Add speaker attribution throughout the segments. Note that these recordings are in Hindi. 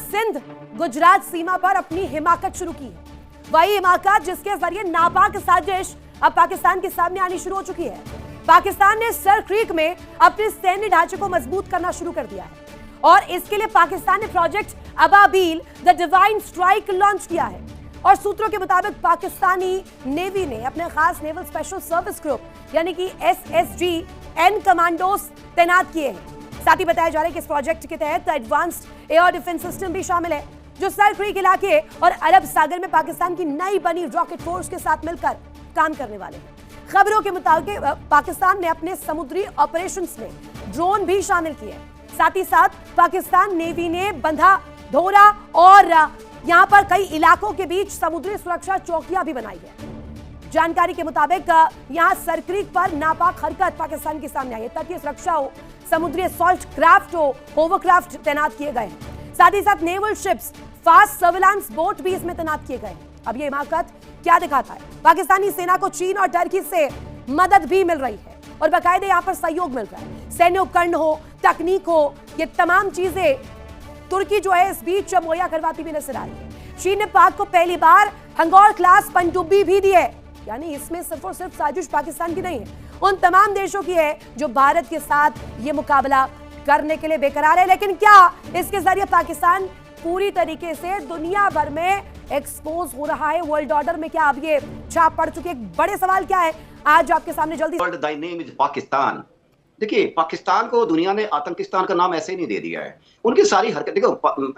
Speaker 1: सिंध गुजरात सीमा पर अपनी हिमाकत शुरू की है। वही हिमाकत जिसके जरिए नापाक साजिश अब पाकिस्तान के सामने आनी शुरू हो चुकी है। पाकिस्तान ने सर क्रीक में अपने सैन्य ढांचे को मजबूत करना शुरू कर दिया है और इसके लिए पाकिस्तान ने project Ababeel the divine strike launch किया है। और सूत्रों के मुताबिक पाकिस्तानी नेवी ने अपने खास नेवल स्पेशल सर्विस ग्रुप यानी कि SSG एन कमांडोज तैनात किए हैं। साथ ही बताया जा रहा है कि इस प्रोजेक्ट के तहत एडवांस्ड एयर डिफेंस सिस्टम भी शामिल है जो सर क्रीक इलाके और अरब सागर में पाकिस्तान की नई बनी रॉकेट फोर्स के साथ मिलकर काम करने वाले हैं। खबरों के मुताबिक पाकिस्तान ने अपने समुद्री ऑपरेशंस में ड्रोन भी शामिल किए। साथ ही साथ पाकिस्तान नेवी ने बंधा धोरा और यहां पर कई इलाकों के बीच समुद्री सुरक्षा चौकियां भी बनाई है। जानकारी के मुताबिक यहां सरक्रीक पर नापाक हरकत पाकिस्तान के सामने आई है। तटीय सुरक्षा हो, समुद्री असॉल्ट क्राफ्ट हो, होवरक्राफ्ट तैनात किए गए हैं। साथ ही साथ naval ships, fast surveillance boat भी इसमें तैनात किए गए हैं। अब ये हिमाकत क्या दिखाता है? पाकिस्तानी सेना को चीन और टर्की से मदद भी मिल रही है और बाकायदे यहाँ पर सहयोग मिल रहा है। सैन्य उपकरण हो, तकनीक हो, ये तमाम चीजें तुर्की जो है इस बीच मुहैया करवाती भी नजर आ रही है। चीन ने पाक को पहली बार हंगौर क्लास पनडुब्बी भी दी है, यानी इसमें सिर्फ और सिर्फ साजिश पाकिस्तान की नहीं है, उन तमाम देशों की है जो भारत के साथ ये मुकाबला करने के लिए बेकरार है। लेकिन क्या इसके जरिए पाकिस्तान पूरी तरीके से दुनिया भर में एक्सपोज हो रहा है? वर्ल्ड ऑर्डर में क्या अब ये छाप पड़ चुकी है? एक बड़े सवाल क्या है आज आपके सामने जल्दी।
Speaker 2: World Dai name is Pakistan. देखिए, पाकिस्तान को दुनिया ने आतंकिस्तान का नाम ऐसे ही नहीं दे दिया है। उनकी सारी हरकत, देखो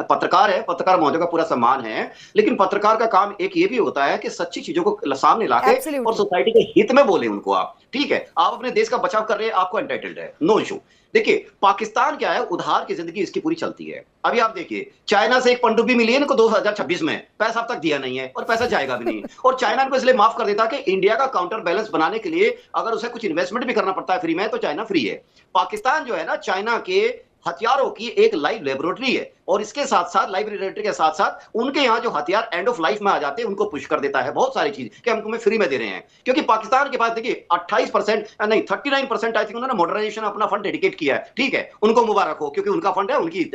Speaker 2: पत्रकार है, पत्रकार महोदय का पूरा सम्मान है, लेकिन पत्रकार का काम एक ये भी होता है कि सच्ची चीजों को सामने लाके और सोसाइटी के हित में बोले उनको। आप ठीक है, आप अपने देश का बचाव कर रहे हैं, आपको एंटाइटल्ड है, नो इशू। देखिए, पाकिस्तान क्या है, उधार की जिंदगी इसकी पूरी चलती है। अभी आप देखिए, चाइना से एक पनडुब्बी मिली है इनको 2026 में, पैसा अब तक दिया नहीं है और पैसा जाएगा भी नहीं। और चाइना को इसलिए माफ कर देता कि इंडिया का काउंटर बैलेंस बनाने के लिए अगर उसे कुछ इन्वेस्टमेंट भी करना पड़ता है फ्री में, तो चाइना फ्री है। पाकिस्तान जो है ना, चाइना के हथियारों की एक लाइव लेबोरेटरी है और इसके साथ साथ लाइव लेबोरेटरी के साथ साथ उनके यहाँ जो हथियार एंड ऑफ लाइफ में आ जाते हैं उनको पुश कर देता है बहुत सारी चीज कि हम तुम्हें फ्री में दे रहे हैं। क्योंकि पाकिस्तान के पास देखिए 28% नहीं 39% आई थिंक उन्होंने मॉडर्नाइजेशन अपना फंड डेडिकेट किया है। ठीक है, उनको मुबारक हो, क्योंकि उनका फंड है, उनकी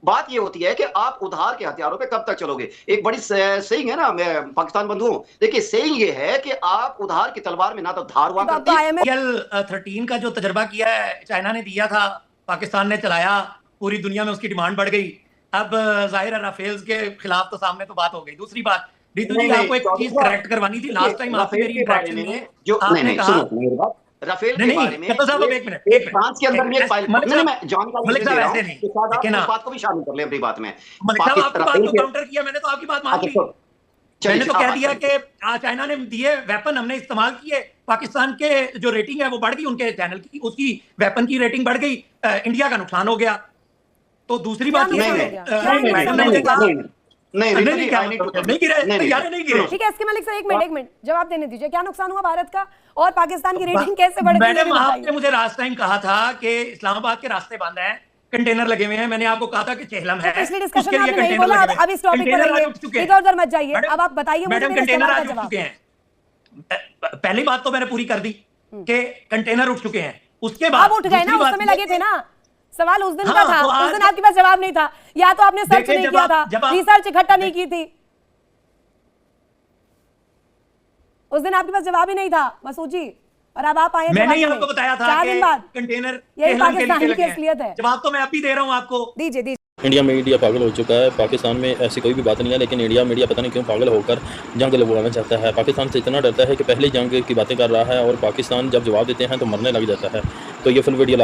Speaker 2: बात ये होती है कि आप उधार के हथियारों पे कब तक चलोगे। एक बड़ी सेइंग है ना पाकिस्तान बंधुओं, देखिए सेइंग ये है कि आप उधार की तलवार में ना तो धार हुआ करती है।
Speaker 3: 13 का जो तजर्बा किया है, चाइना ने दिया था, पाकिस्तान ने चलाया, पूरी दुनिया में उसकी डिमांड बढ़ गई। अब जाहिर है राफेल्स के खिलाफ तो सामने तो बात हो गई। दूसरी बात, रितु जी आपको एक चीज करेक्ट करवानी थी। लास्ट टाइम आपसे मेरी इंटरेक्शन में जो आपने कहा
Speaker 2: राफेल के बारे में,
Speaker 3: साहब एक मिनट,
Speaker 2: फ्रांस के अंदर में एक फाइल मैं जानकारी दे रहा हूं कि शायद आप इस बात को भी शामिल कर लें अपनी बात में।
Speaker 3: मलिक साहब आपकी बात को काउंटर किया मैंने, तो आपकी बात मान ली। मैंने तो कह दिया कि चाइना ने दिए वेपन, हमने इस्तेमाल किए, पाकिस्तान के जो रेटिंग है वो बढ़ गई, उनके चैनल की, उसकी वेपन की रेटिंग बढ़ गई, इंडिया का नुकसान हो गया। तो दूसरी बात ये है,
Speaker 1: ठीक है, इसके मलिक सर एक मिनट जवाब देने दीजिए। क्या नुकसान हुआ भारत का और पाकिस्तान की रेटिंग कैसे बढ़ गई?
Speaker 3: मैडम, आपने मुझे लास्ट टाइम कहा था कि इस्लामाबाद के रास्ते बंद हैं, कंटेनर लगे हुए हैं। मैंने आपको कहा था कि चेहलम है,
Speaker 1: पिछली डिस्कशन में आपने नहीं बोला। अब इस टॉपिक पर रहिए, इधर-उधर मत जाइए। अब आप बताइए मुझे मेरे सवाल का जवाब।
Speaker 3: पहली बात तो मैंने पूरी कर दी कि कंटेनर उठ चुके हैं। उसके बाद
Speaker 1: आप उठ गए ना, उस समय लगे थे ना। सवाल उस दिन का था, उस दिन आपके पास जवाब नहीं था, या तो आपने सर्च नहीं किया था, रिसर्च इकट्ठा नहीं की थी। उस दिन आपके पास जवाब ही नहीं था मसूद जी, और अब आप आए।
Speaker 3: मैंने ही आपको बताया था
Speaker 1: 4 दिन बाद
Speaker 3: कंटेनर
Speaker 1: यही पाकिस्तान की असलियत है।
Speaker 3: जवाब तो मैं अभी दे रहा हूं आपको।
Speaker 1: दीजिए।
Speaker 4: इंडिया मीडिया पागल हो चुका है। पाकिस्तान में ऐसी कोई भी बात नहीं है, लेकिन इंडिया मीडिया पता नहीं क्यों पागल होकर जंग लगवाना चाहता है। पाकिस्तान से इतना डरता है कि पहले जंग की बातें कर रहा है और पाकिस्तान जब जवाब देते हैं तो मरने लग जाता है। तो ये फुल वीडियो